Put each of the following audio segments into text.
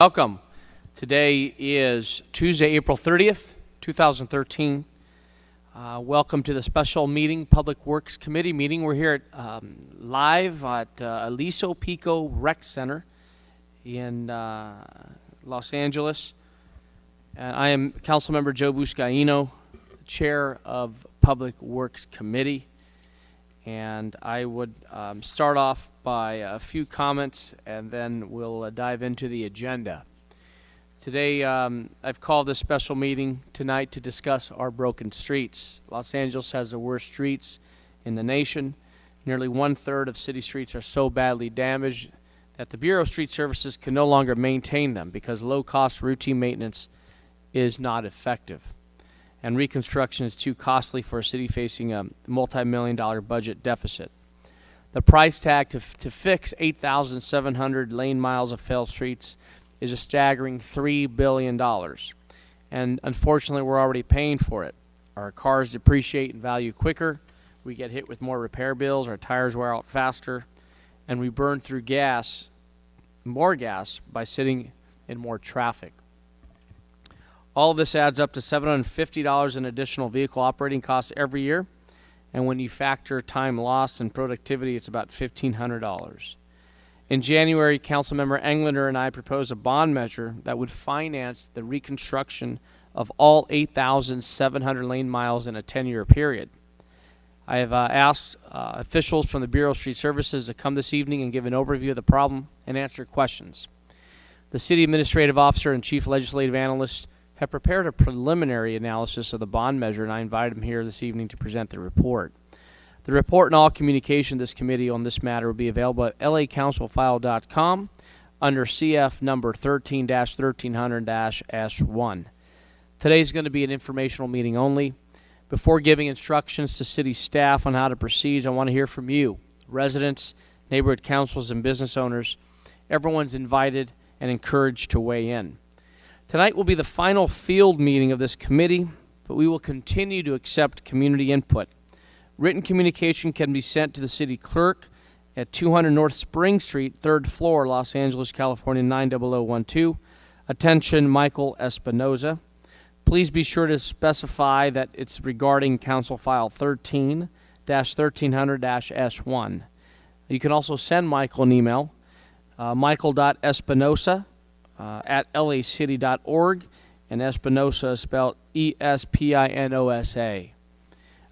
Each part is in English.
Welcome. Today is Tuesday, April 30th, 2013. Welcome to the special meeting, Public Works Committee meeting. We're here at, live at Aliso Pico Rec Center in Los Angeles. And I am Councilmember Joe Buscaino, Chair of Public Works Committee. And I would start off by a few comments, and then we'll dive into the agenda. Today, I've called this special meeting tonight to discuss our broken streets. Los Angeles has the worst streets in the nation. Nearly 1/3 of city streets are so badly damaged that the Bureau of Street Services can no longer maintain them because low-cost routine maintenance is not effective. And reconstruction is too costly for a city facing a multi-million-dollar budget deficit. The price tag to fix 8,700 lane miles of failed streets is a staggering $3 billion. And unfortunately, we're already paying for it. Our cars depreciate in value quicker, we get hit with more repair bills, our tires wear out faster, and we burn through more gas, by sitting in more traffic. All of this adds up to $750 in additional vehicle operating costs every year. And when you factor time lost and productivity, it's about $1,500. In January, Councilmember Englander and I proposed a bond measure that would finance the reconstruction of all 8,700 lane miles in a 10-year period. I have asked officials from the Bureau of Street Services to come this evening and give an overview of the problem and answer questions. The City Administrative Officer and Chief Legislative Analyst have prepared a preliminary analysis of the bond measure, and I invited him here this evening to present the report. The report and all communication to this committee on this matter will be available at lacouncilfile.com under CF number 13-1300-S1. Today is going to be an informational meeting only. Before giving instructions to city staff on how to proceed, I want to hear from you, residents, neighborhood councils, and business owners. Everyone's invited and encouraged to weigh in. Tonight will be the final field meeting of this committee, but we will continue to accept community input. Written communication can be sent to the city clerk at 200 North Spring Street, 3rd floor, Los Angeles, California, 90012. Attention, Michael Espinoza. Please be sure to specify that it's regarding Council File 13-1300-S1. You can also send Michael an email, michael.espinosa at lacity.org, and Espinosa is spelled E-S-P-I-N-O-S-A.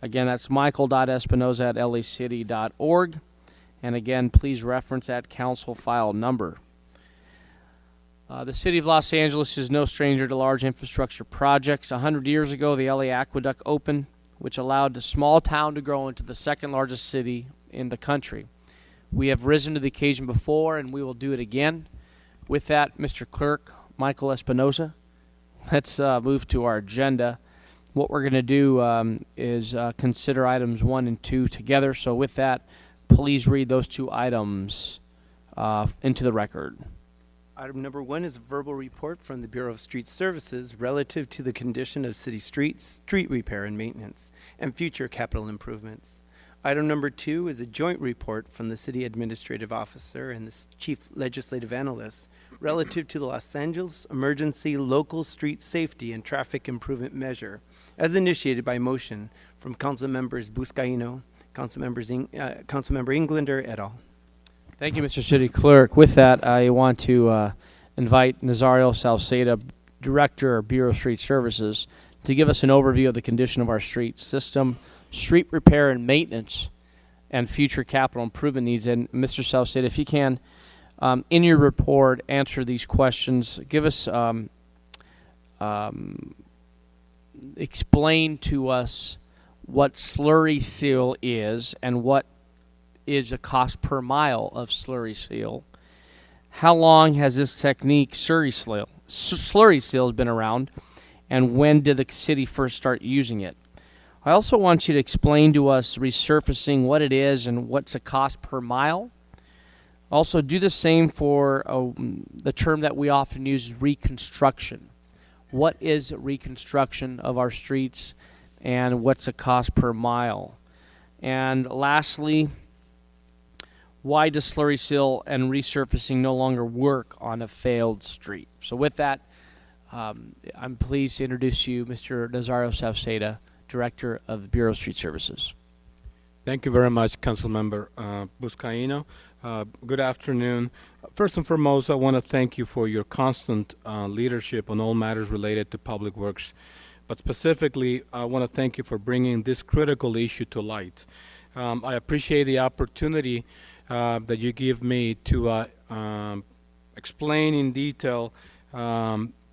Again, that's michael.espinosa at lacity.org. And again, please reference that council file number. The City of Los Angeles is no stranger to large infrastructure projects. 100 years ago, the LA Aqueduct opened, which allowed the small town to grow into the second largest city in the country. We have risen to the occasion before, and we will do it again. With that, Mr. Clerk, Michael Espinosa, let's move to our agenda. What we're going to do is consider items 1 and 2 together. So with that, please read those two items into the record. Item number 1 is a verbal report from the Bureau of Street Services relative to the condition of city streets, street repair and maintenance, and future capital improvements. Item number 2 is a joint report from the City Administrative Officer and the Chief Legislative Analyst relative to the Los Angeles Emergency Local Street Safety and Traffic Improvement Measure, as initiated by motion from Council Members Buscaino, Councilmember Englander, et al. Thank you, Mr. City Clerk. With that, I want to invite Nazario Salceda, Director of Bureau of Street Services, to give us an overview of the condition of our street system, street repair and maintenance, and future capital improvement needs. And Mr. Salceda, if you can, in your report, answer these questions. Give us, explain to us what slurry seal is and what is the cost per mile of slurry seal. How long has this technique, slurry seal, been around, and when did the city first start using it? I also want you to explain to us resurfacing, what it is and what's the cost per mile. Also, do the same for the term that we often use, reconstruction. What is reconstruction of our streets, and what's the cost per mile? And lastly, why does Slurry Seal and resurfacing no longer work on a failed street? So with that, I'm pleased to introduce you Mr. Nazario Salceda, Director of the Bureau of Street Services. Thank you very much, Councilmember Buscaino. Good afternoon. First and foremost, I want to thank you for your constant leadership on all matters related to public works. But specifically, I want to thank you for bringing this critical issue to light. I appreciate the opportunity that you give me to explain in detail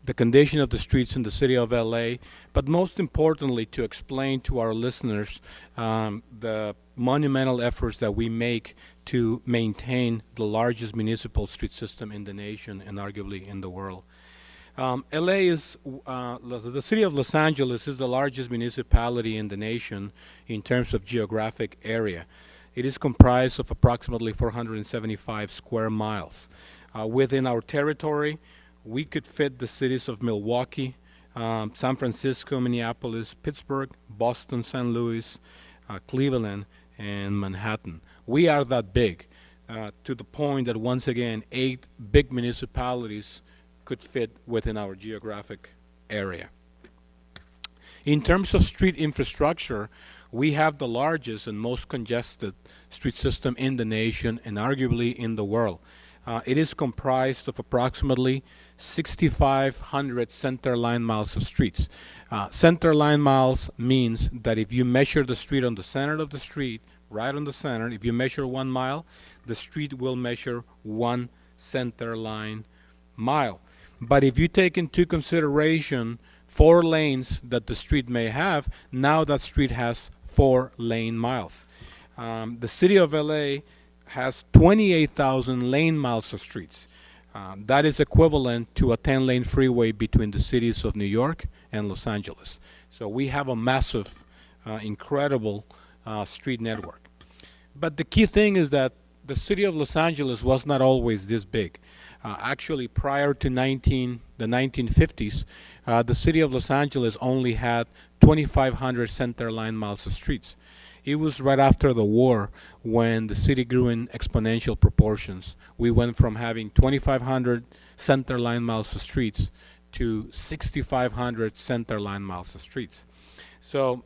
the condition of the streets in the city of LA, but most importantly to explain to our listeners the monumental efforts that we make to maintain the largest municipal street system in the nation and arguably in the world. LA is, the city of Los Angeles is the largest municipality in the nation in terms of geographic area. It is comprised of approximately 475 square miles. Within our territory, we could fit the cities of Milwaukee, San Francisco, Minneapolis, Pittsburgh, Boston, St. Louis, Cleveland, and Manhattan. We are that big, to the point that once again, 8 big municipalities could fit within our geographic area. In terms of street infrastructure, we have the largest and most congested street system in the nation and arguably in the world. It is comprised of approximately 6,500 center line miles of streets. Center line miles means that if you measure the street on the center of the street, right on the center, if you measure 1 mile, the street will measure 1 center line mile. But if you take into consideration 4 lanes that the street may have, now that street has 4 lane miles. The city of LA has 28,000 lane miles of streets. That is equivalent to a 10-lane freeway between the cities of New York and Los Angeles. So we have a massive, incredible street network. But the key thing is that the city of Los Angeles was not always this big. Actually, prior to the 1950s, the city of Los Angeles only had 2,500 center line miles of streets. It was right after the war when the city grew in exponential proportions. We went from having 2,500 center line miles of streets to 6,500 center line miles of streets. So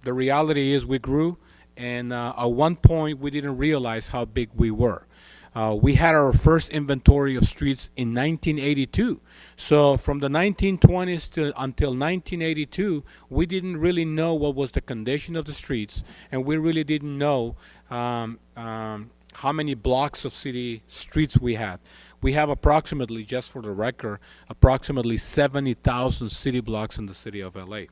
the reality is we grew, and at one point we didn't realize how big we were. We had our first inventory of streets in 1982. So from the 1920s until 1982, we didn't really know what was the condition of the streets, and we really didn't know how many blocks of city streets we had. We have approximately, just for the record, approximately 70,000 city blocks in the city of LA.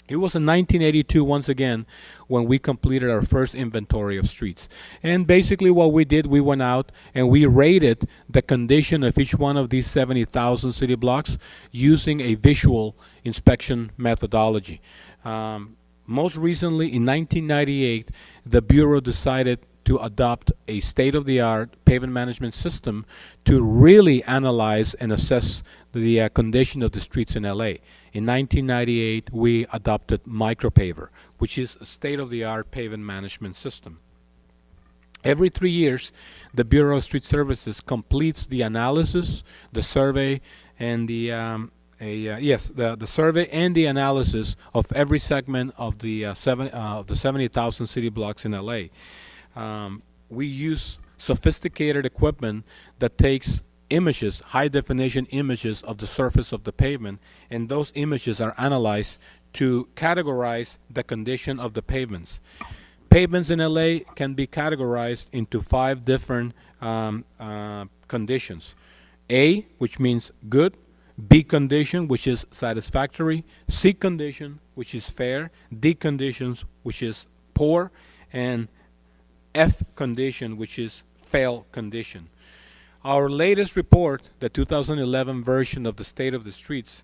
It was in 1982, once again, when we completed our first inventory of streets. And basically what we did, we went out and we rated the condition of each one of these 70,000 city blocks using a visual inspection methodology. Most recently, in 1998, the Bureau decided to adopt a state-of-the-art pavement management system to really analyze and assess the condition of the streets in LA. In 1998, we adopted micropaver, which is a state-of-the-art pavement management system. Every 3 years, the Bureau of Street Services completes the analysis, the survey, and the survey and the analysis of every segment of the 70,000 city blocks in LA. We use sophisticated equipment that takes images, high-definition images of the surface of the pavement, and those images are analyzed to categorize the condition of the pavements. Pavements in LA can be categorized into 5 different conditions. A, which means good; B condition, which is satisfactory; C condition, which is fair; D conditions, which is poor; and F condition, which is fail condition. Our latest report, the 2011 version of the State of the Streets,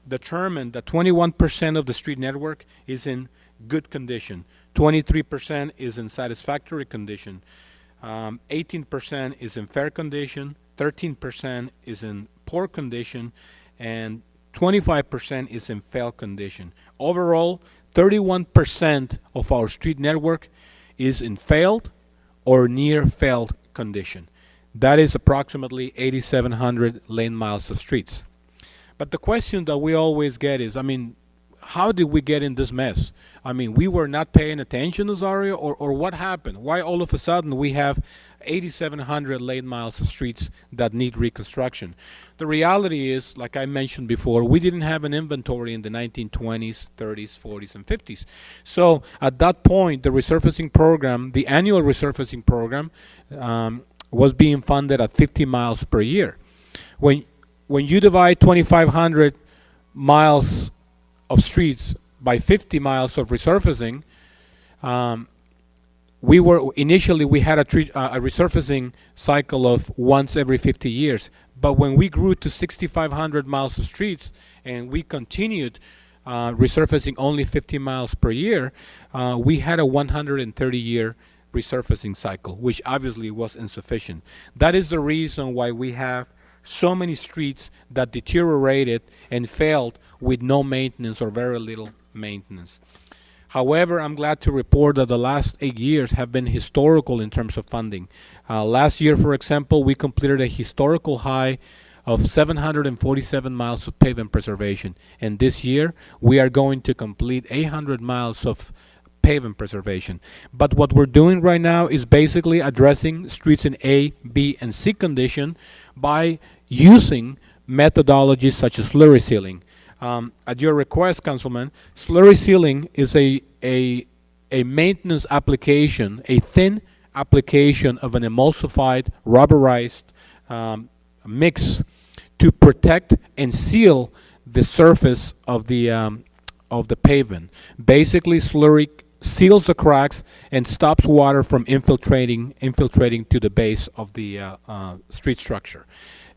determined that 21% of the street network is in good condition, 23% is in satisfactory condition, 18% is in fair condition, 13% is in poor condition, and 25% is in fail condition. Overall, 31% of our street network is in failed or near failed condition. That is approximately 8,700 lane miles of streets. But the question that we always get is, how did we get in this mess? We were not paying attention, Nazario, or what happened? Why all of a sudden we have 8,700 lane miles of streets that need reconstruction? The reality is, like I mentioned before, we didn't have an inventory in the 1920s, 30s, 40s, and 50s. So at that point, the resurfacing program, the annual resurfacing program, was being funded at 50 miles per year. When you divide 2,500 miles of streets by 50 miles of resurfacing, we had a resurfacing cycle of once every 50 years. But when we grew to 6,500 miles of streets and we continued resurfacing only 50 miles per year, we had a 130-year resurfacing cycle, which obviously was insufficient. That is the reason why we have so many streets that deteriorated and failed with no maintenance or very little maintenance. However, I'm glad to report that the last 8 years have been historical in terms of funding. Last year, for example, we completed a historical high of 747 miles of pavement preservation. And this year, we are going to complete 800 miles of pavement preservation. But what we're doing right now is basically addressing streets in A, B, and C condition by using methodologies such as slurry sealing. At your request, Councilman, slurry sealing is a maintenance application, a thin application of an emulsified, rubberized mix to protect and seal the surface of the pavement. Basically, slurry seals the cracks and stops water from infiltrating to the base of the street structure.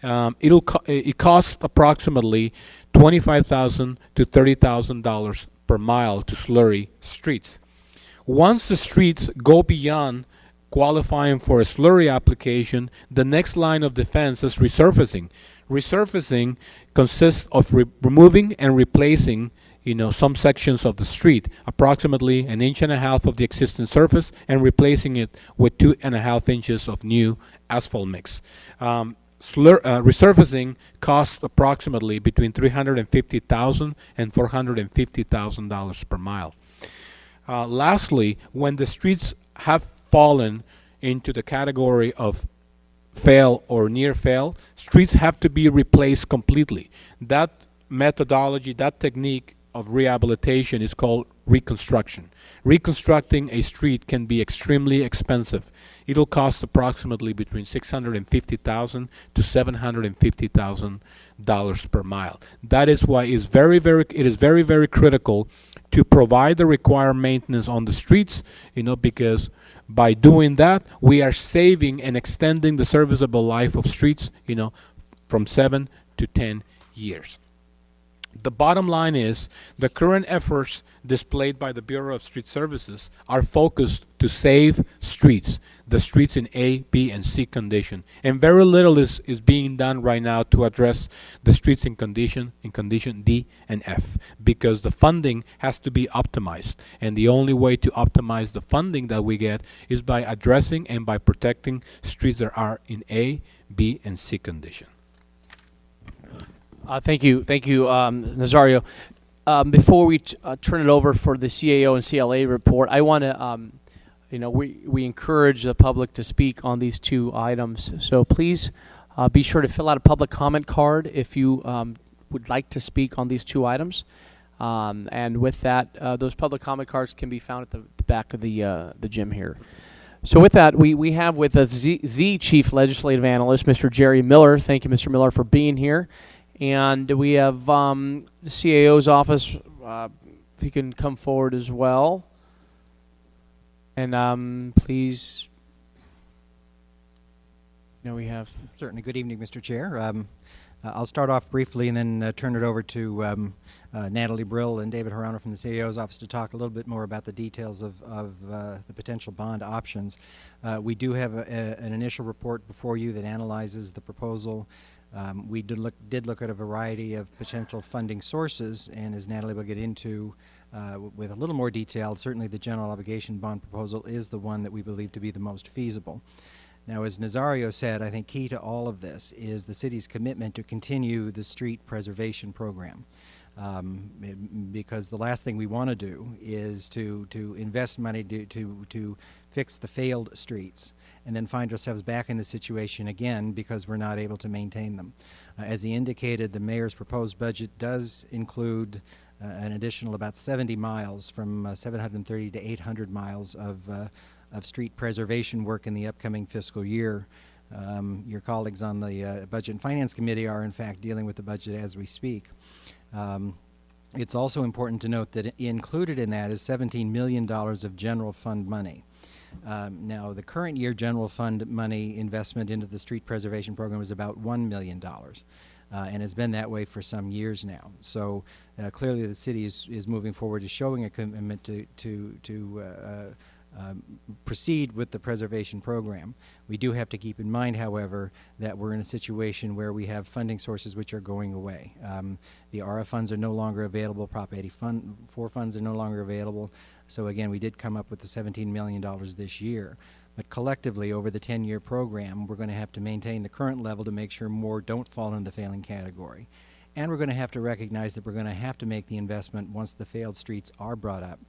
It costs approximately $25,000 to $30,000 per mile to slurry streets. Once the streets go beyond qualifying for a slurry application, the next line of defense is resurfacing. Resurfacing consists of removing and replacing some sections of the street, approximately 1.5 inches of the existing surface, and replacing it with 2.5 inches of new asphalt mix. Resurfacing costs approximately between $350,000 and $450,000 per mile. Lastly, when the streets have fallen into the category of fail or near fail, streets have to be replaced completely. That methodology, that technique of rehabilitation is called reconstruction. Reconstructing a street can be extremely expensive. It'll cost approximately between $650,000 to $750,000 per mile. That is why it is very, very critical to provide the required maintenance on the streets, because by doing that, we are saving and extending the serviceable life of streets, from 7 to 10 years. The bottom line is the current efforts displayed by the Bureau of Street Services are focused to save streets, the streets in A, B, and C condition. And very little is being done right now to address the streets in condition D and F, because the funding has to be optimized. And the only way to optimize the funding that we get is by addressing and by protecting streets that are in A, B, and C condition. Thank you, Nazario. Before we turn it over for the CAO and CLA report, I want to, we encourage the public to speak on these two items. So please be sure to fill out a public comment card if you would like to speak on these two items. And with that, those public comment cards can be found at the back of the gym here. So with that, we have with us the Chief Legislative Analyst, Mr. Jerry Miller. Thank you, Mr. Miller, for being here. And we have the CAO's office, if you can come forward as well. And please, we have... Certainly. Good evening, Mr. Chair. I'll start off briefly and then turn it over to Natalie Brill and David Hirano from the CAO's office to talk a little bit more about the details of the potential bond options. We do have an initial report before you that analyzes the proposal We did look at a variety of potential funding sources, and as Natalie will get into with a little more detail, certainly the general obligation bond proposal is the one that we believe to be the most feasible. Now, as Nazario said, I think key to all of this is the city's commitment to continue the street preservation program. Because the last thing we want to do is to invest money to fix the failed streets and then find ourselves back in the situation again because we're not able to maintain them. As he indicated, the mayor's proposed budget does include an additional about 70 miles from 730 to 800 miles of street preservation work in the upcoming fiscal year. Your colleagues on the Budget and Finance Committee are in fact dealing with the budget as we speak. It's also important to note that included in that is $17 million of general fund money. Now, the current year general fund money investment into the street preservation program is about $1 million. And has been that way for some years now. So clearly the city is moving forward to showing a commitment to proceed with the preservation program. We do have to keep in mind, however, that we're in a situation where we have funding sources which are going away. The ARA funds are no longer available, Prop 84 funds are no longer available. So again, we did come up with the $17 million this year. But collectively, over the 10-year program, we're going to have to maintain the current level to make sure more don't fall into the failing category. And we're going to have to recognize that we're going to have to make the investment once the failed streets are brought up,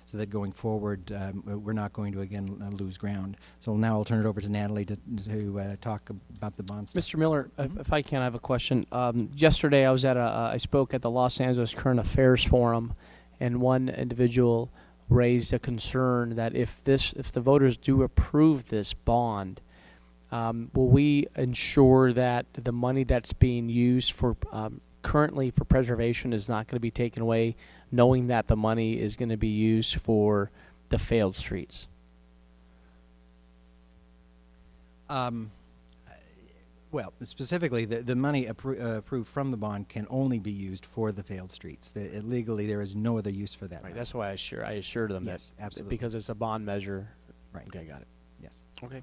so that going forward, we're not going to, again, lose ground. So now I'll turn it over to Natalie to talk about the bonds. Mr. Miller, if I can, I have a question. Yesterday, I spoke at the Los Angeles Current Affairs Forum, and one individual raised a concern that if the voters do approve this bond, will we ensure that the money that's being used for currently for preservation is not going to be taken away, knowing that the money is going to be used for the failed streets? Well, specifically, the money approved from the bond can only be used for the failed streets. Legally, there is no other use for that. Right. money. That's why I assured them Yes, that absolutely. because it's a bond measure. Right. Okay, got it. Yes. Okay.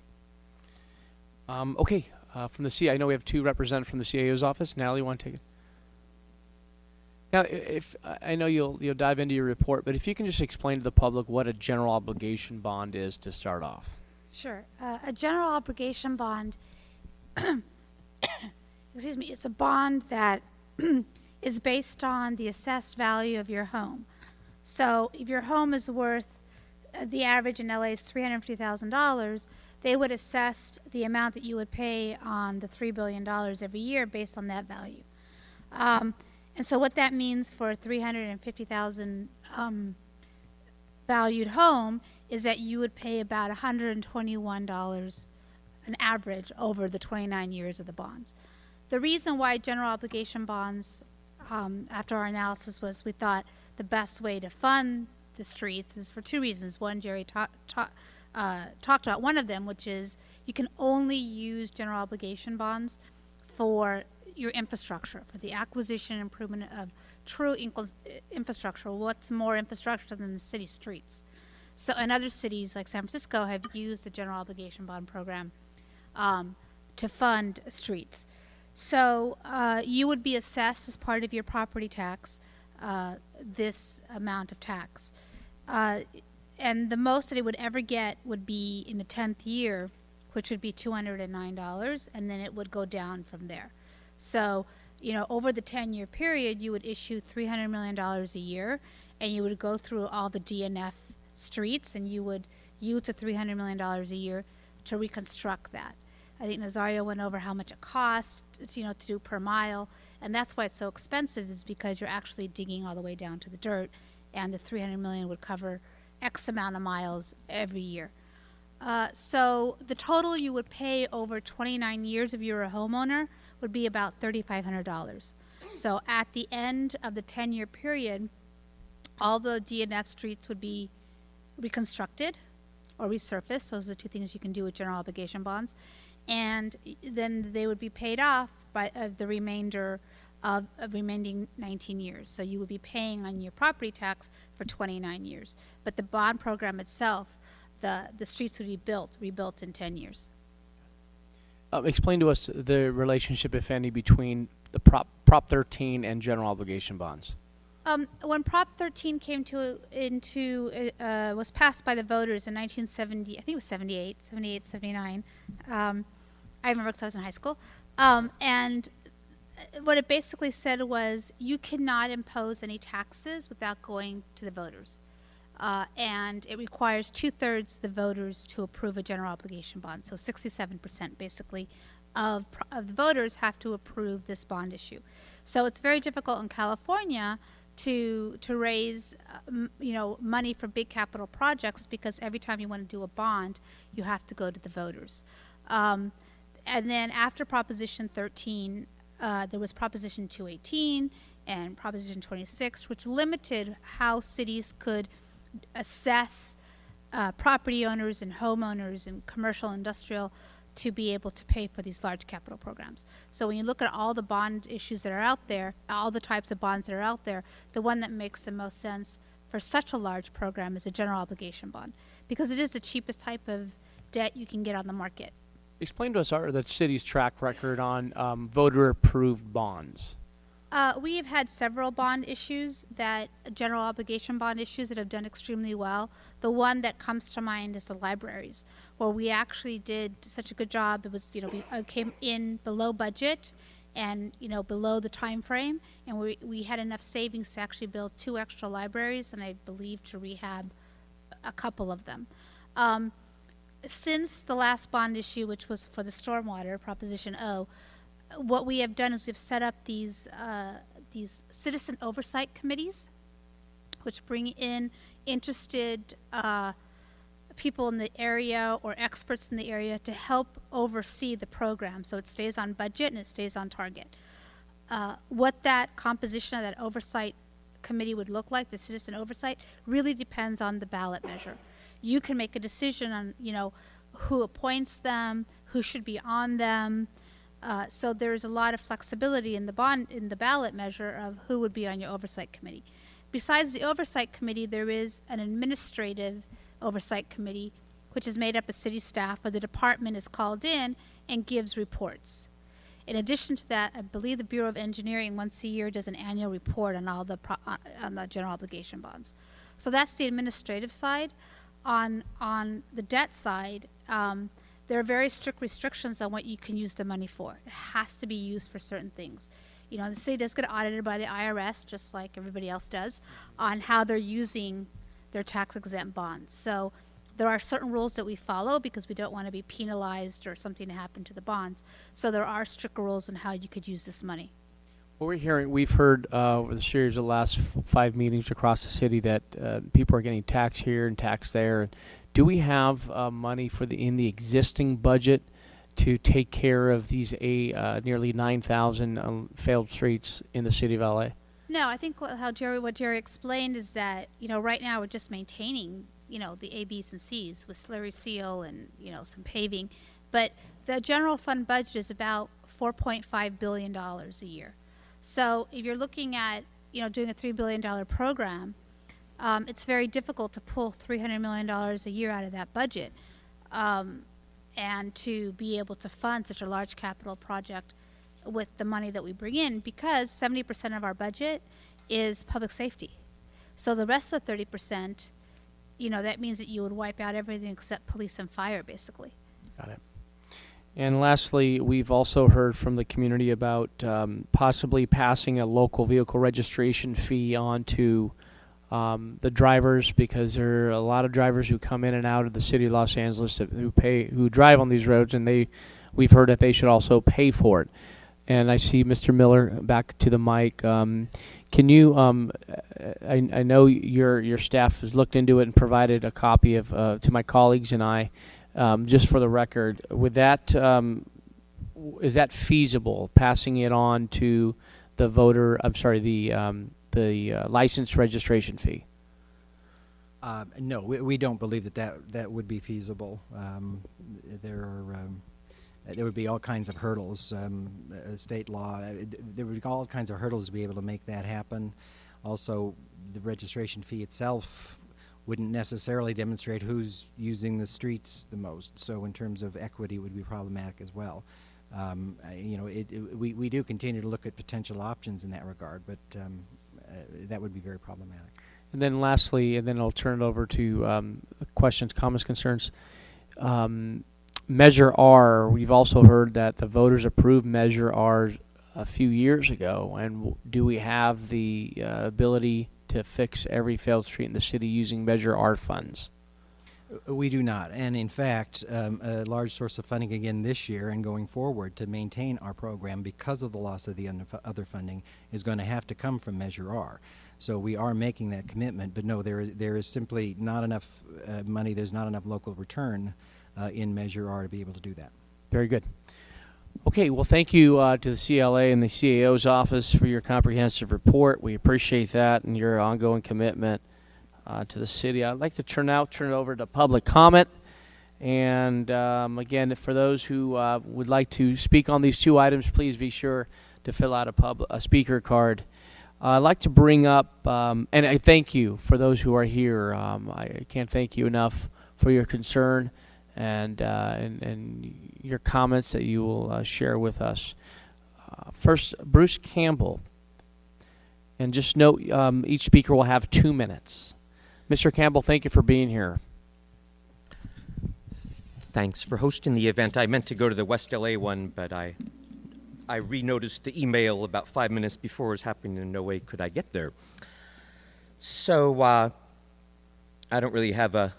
From the CIO, I know we have two representatives from the CIO's office. Natalie, you want to take it? Now, if I know you'll dive into your report, but if you can just explain to the public what a general obligation bond is to start off. Sure. A general obligation bond, excuse me, it's a bond that is based on the assessed value of your home. So if your home is worth, the average in LA is $350,000, they would assess the amount that you would pay on the $3 billion every year based on that value. And so what that means for a $350,000 valued home is that you would pay about $121 an average over the 29 years of the bonds. The reason why general obligation bonds, after our analysis, was we thought the best way to fund the streets is for two reasons. One, Jerry talked about one of them, which is you can only use general obligation bonds for your infrastructure, for the acquisition and improvement of true infrastructure. What's more infrastructure than the city streets? So, and other cities like San Francisco have used the general obligation bond program to fund streets. So you would be assessed as part of your property tax this amount of tax. And the most that it would ever get would be in the 10th year, which would be $209, and then it would go down from there. So, over the 10-year period, you would issue $300 million a year, and you would go through all the DNF streets, and you would use the $300 million a year to reconstruct that. I think Nazario went over how much it costs, to do per mile, and that's why it's so expensive, is because you're actually digging all the way down to the dirt, and the $300 million would cover X amount of miles every year. So the total you would pay over 29 years if you were a homeowner would be about $3,500. So at the end of the 10-year period, all the DNF streets would be reconstructed or resurfaced. Those are the two things you can do with general obligation bonds. And then they would be paid off by the remainder of remaining 19 years. So you would be paying on your property tax for 29 years. But the bond program itself, the streets would be rebuilt in 10 years. Explain to us the relationship, if any, between the Prop 13 and general obligation bonds. When Prop 13 was passed by the voters in 1970, I think it was 78, 79. I remember because I was in high school. And what it basically said was you cannot impose any taxes without going to the voters. And it requires 2/3 of the voters to approve a general obligation bond. So 67% basically of the voters have to approve this bond issue. So it's very difficult in California to raise money for big capital projects, because every time you want to do a bond, you have to go to the voters. And then after Proposition 13, there was Proposition 218 and Proposition 26, which limited how cities could assess property owners and homeowners and commercial industrial to be able to pay for these large capital programs. So when you look at all the bond issues that are out there, all the types of bonds that are out there, the one that makes the most sense for such a large program is a general obligation bond, because it is the cheapest type of debt you can get on the market. Explain to us the city's track record on voter-approved bonds. We have had several bond issues, general obligation bond issues, that have done extremely well. The one that comes to mind is the libraries, where we actually did such a good job. It was, we came in below budget and, below the time frame, and we had enough savings to actually build 2 extra libraries, and I believe to rehab a couple of them. Since the last bond issue, which was for the stormwater, Proposition O, what we have done is we've set up these citizen oversight committees, which bring in interested people in the area or experts in the area to help oversee the program, so it stays on budget and it stays on target. What that composition of that oversight committee would look like, the citizen oversight, really depends on the ballot measure. You can make a decision on, who appoints them, who should be on them. So there's a lot of flexibility in the ballot measure of who would be on your oversight committee. Besides the oversight committee, there is an administrative oversight committee, which is made up of city staff, where the department is called in and gives reports. In addition to that, I believe the Bureau of Engineering once a year does an annual report on all the on the general obligation bonds. So that's the administrative side. On the debt side, there are very strict restrictions on what you can use the money for. It has to be used for certain things. The city does get audited by the IRS, just like everybody else does, on how they're using their tax-exempt bonds. So there are certain rules that we follow because we don't want to be penalized or something to happen to the bonds. So there are strict rules on how you could use this money. Well, we've heard over the series of the last 5 meetings across the city that people are getting taxed here and taxed there. Do we have money in the existing budget to take care of these nearly 9,000 failed streets in the city of LA? No, I think what Jerry explained is that, right now we're just maintaining, the A, B's, and C's with Slurry Seal and, some paving. But the general fund budget is about $4.5 billion a year. So if you're looking at, doing a $3 billion program, it's very difficult to pull $300 million a year out of that budget and to be able to fund such a large capital project with the money that we bring in, because 70% of our budget is public safety. So the rest of the 30%, that means that you would wipe out everything except police and fire, basically. Got it. And lastly, we've also heard from the community about possibly passing a local vehicle registration fee on to the drivers, because there are a lot of drivers who come in and out of the city of Los Angeles who drive on these roads, and we've heard that they should also pay for it. And I see Mr. Miller back to the mic. Can you? I know your staff has looked into it and provided a copy of to my colleagues and I. Just for the record, is that feasible? Passing it on to the voter? I'm sorry, the license registration fee. No, we don't believe that would be feasible. There would be all kinds of hurdles, state law. There would be all kinds of hurdles to be able to make that happen. Also, the registration fee itself wouldn't necessarily demonstrate who's using the streets the most. So in terms of equity, it would be problematic as well. We do continue to look at potential options in that regard, but that would be very problematic. And then lastly, and then I'll turn it over to questions, comments, concerns. Measure R, we've also heard that the voters approved Measure R a few years ago. And do we have the ability to fix every failed street in the city using Measure R funds? We do not. And in fact, a large source of funding again this year and going forward to maintain our program because of the loss of the other funding is going to have to come from Measure R. So we are making that commitment, but no, there is simply not enough money, there's not enough local return in Measure R to be able to do that. Very good. Okay, well, thank you to the CLA and the CAO's office for your comprehensive report. We appreciate that and your ongoing commitment to the city. I'd like to turn it over to public comment. And again, for those who would like to speak on these two items, please be sure to fill out a speaker card. I'd like to bring up, and I thank you for those who are here. I can't thank you enough for your concern and your comments that you will share with us. First, Bruce Campbell. And just note, each speaker will have 2 minutes. Mr. Campbell, thank you for being here. Thanks for hosting the event. I meant to go to the West LA one, but I re-noticed the email about 5 minutes before it was happening, and no way could I get there. So I don't really have a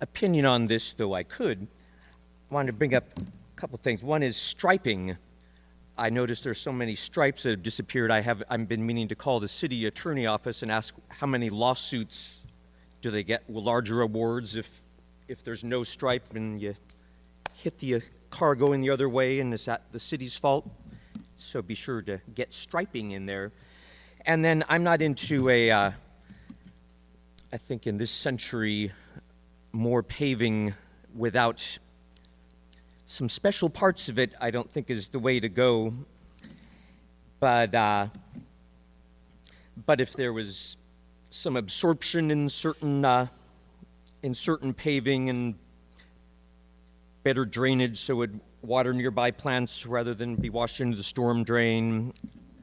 opinion on this, though I could. I wanted to bring up a couple things. One is striping. I noticed there's so many stripes that have disappeared. I've been meaning to call the city attorney office and ask how many lawsuits do they get, larger awards if there's no stripe and you hit the car going the other way and is that the city's fault? So be sure to get striping in there. And then I'm not into I think in this century, more paving without some special parts of it, I don't think is the way to go. But if there was some absorption in certain paving and better drainage so it would water nearby plants rather than be washed into the storm drain,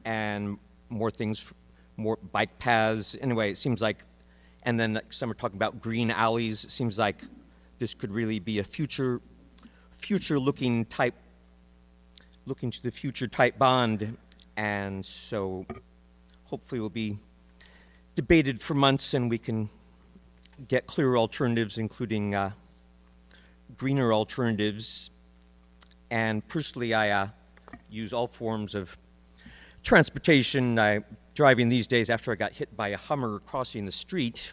and more things, more bike paths. Anyway, it seems like, and then some are talking about green alleys. It seems like this could really be a looking to the future type bond, and so hopefully will be debated for months and we can get clearer alternatives, including greener alternatives. And personally, I use all forms of transportation. I'm driving these days after I got hit by a Hummer crossing the street,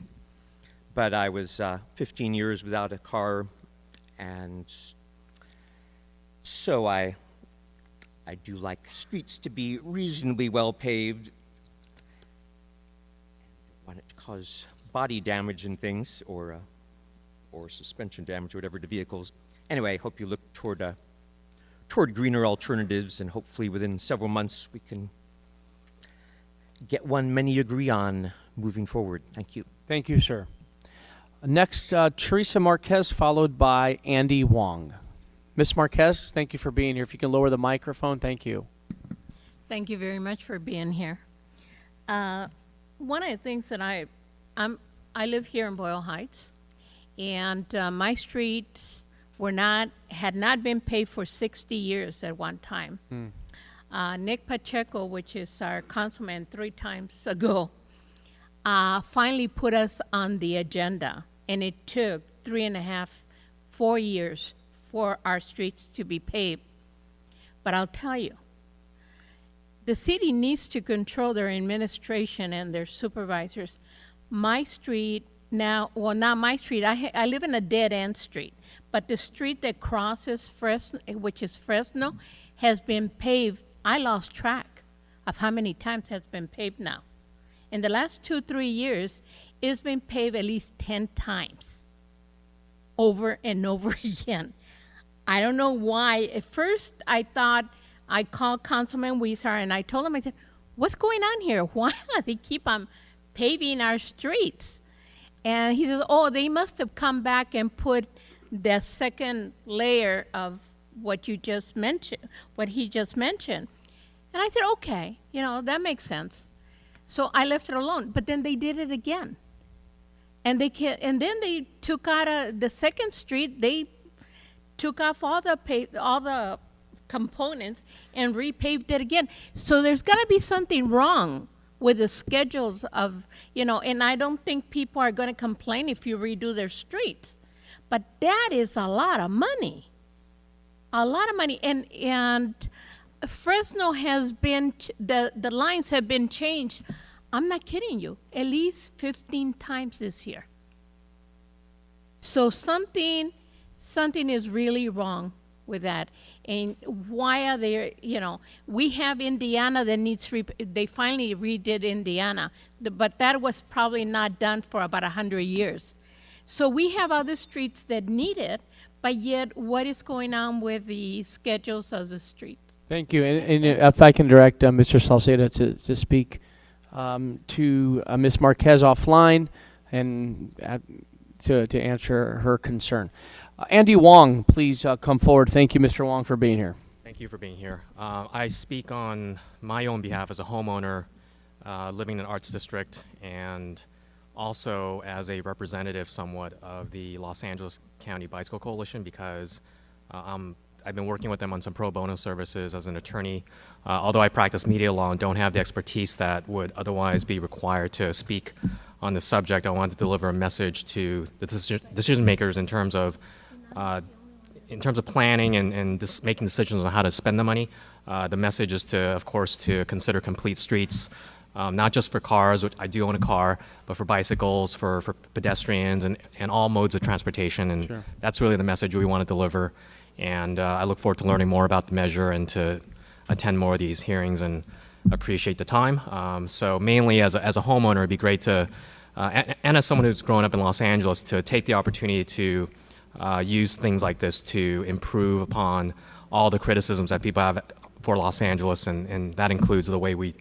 but I was 15 years without a car, and so I do like streets to be reasonably well paved. I don't want it to cause body damage and things, or suspension damage, or whatever, to vehicles. Anyway, I hope you look toward greener alternatives, and hopefully within several months we can get one many agree on moving forward. Thank you. Thank you, sir. Next, Teresa Marquez, followed by Andy Wong. Ms. Marquez, thank you for being here. If you can lower the microphone, thank you. Thank you very much for being here. One of the things that I live here in Boyle Heights, and my streets had not been paved for 60 years at one time. Nick Pacheco, which is our councilman 3 times ago, finally put us on the agenda, and it took 3.5-4 years for our streets to be paved. But I'll tell you, the city needs to control their administration and their supervisors. My street now, well, not my street, I live in a dead-end street, but the street that crosses Fresno, which is Fresno, has been paved. I lost track of how many times it has been paved now. In the last 2-3 years, it's been paved at least 10 times, over and over again. I don't know why. At first, I thought, I called Councilman Weezer and I told him, I said, what's going on here? Why do they keep on paving our streets? And he says, oh, they must have come back and put the second layer of what you just mentioned, what he just mentioned. And I said, okay, you know, that makes sense. So I left it alone. But then they did it again. And then they took out the second street. They took off all the components and repaved it again. So there's got to be something wrong with the schedules of, you know, and I don't think people are going to complain if you redo their streets. But that is a lot of money. A lot of money. And Fresno has been, the lines have been changed, I'm not kidding you, at least 15 times this year. So something is really wrong with that. And why are they, you know, we have Indiana that needs, they finally redid Indiana, but that was probably not done for about 100 years. So we have other streets that need it, but yet what is going on with the schedules of the streets? Thank you. And if I can direct Mr. Salcedo to speak to Ms. Marquez offline and to answer her concern. Andy Wong, please come forward. Thank you, Mr. Wong, for being here. Thank you for being here. I speak on my own behalf as a homeowner living in the Arts District and also as a representative somewhat of the Los Angeles County Bicycle Coalition because I've been working with them on some pro bono services as an attorney. Although I practice media law and don't have the expertise that would otherwise be required to speak on the subject, I wanted to deliver a message to the decision makers in terms of planning and making decisions on how to spend the money. The message is to, of course, to consider complete streets, not just for cars, which I do own a car, but for bicycles, for pedestrians, and all modes of transportation. And Sure. That's really the message we want to deliver. And I look forward to learning more about the measure and to attend more of these hearings and appreciate the time. So mainly as a homeowner, it'd be great to, and as someone who's grown up in Los Angeles, to take the opportunity to use things like this to improve upon all the criticisms that people have for Los Angeles, and that includes the way we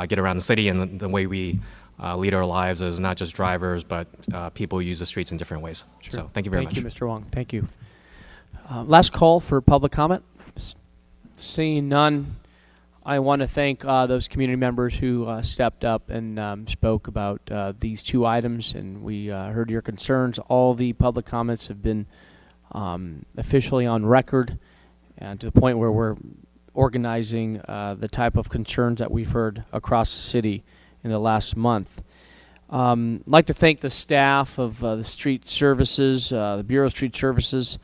get around the city and the way we lead our lives as not just drivers, but people who use the streets in different ways. Sure. So thank you very much. Thank you, Mr. Wong. Thank you. Last call for public comment. Seeing none, I want to thank those community members who stepped up and spoke about these two items, and we heard your concerns. All the public comments have been officially on record, and to the point where we're organizing the type of concerns that we've heard across the city in the last month. I'd like to thank the staff of the street services, the Bureau of Street Services,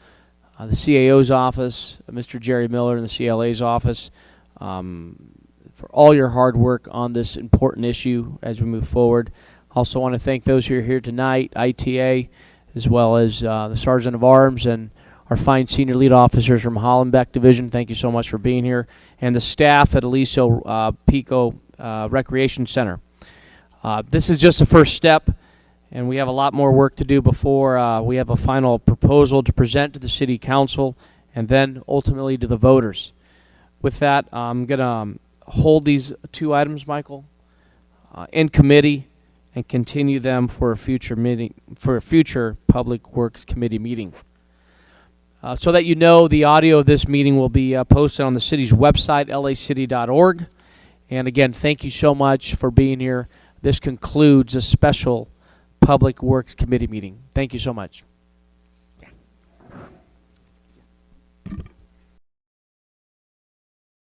the CAO's office, Mr. Jerry Miller in the CLA's office, for all your hard work on this important issue as we move forward. Also want to thank those who are here tonight, ITA, as well as the Sergeant of Arms and our fine senior lead officers from Hollenbeck Division. Thank you so much for being here. And the staff at Aliso Pico Recreation Center. This is just the first step, and we have a lot more work to do before we have a final proposal to present to the City Council and then ultimately to the voters. With that, I'm going to hold these two items, Michael, in committee and continue them for a future meeting, for a future Public Works Committee meeting. So that you know, the audio of this meeting will be posted on the city's website, lacity.org. And again, thank you so much for being here. This concludes a special Public Works Committee meeting. Thank you so much.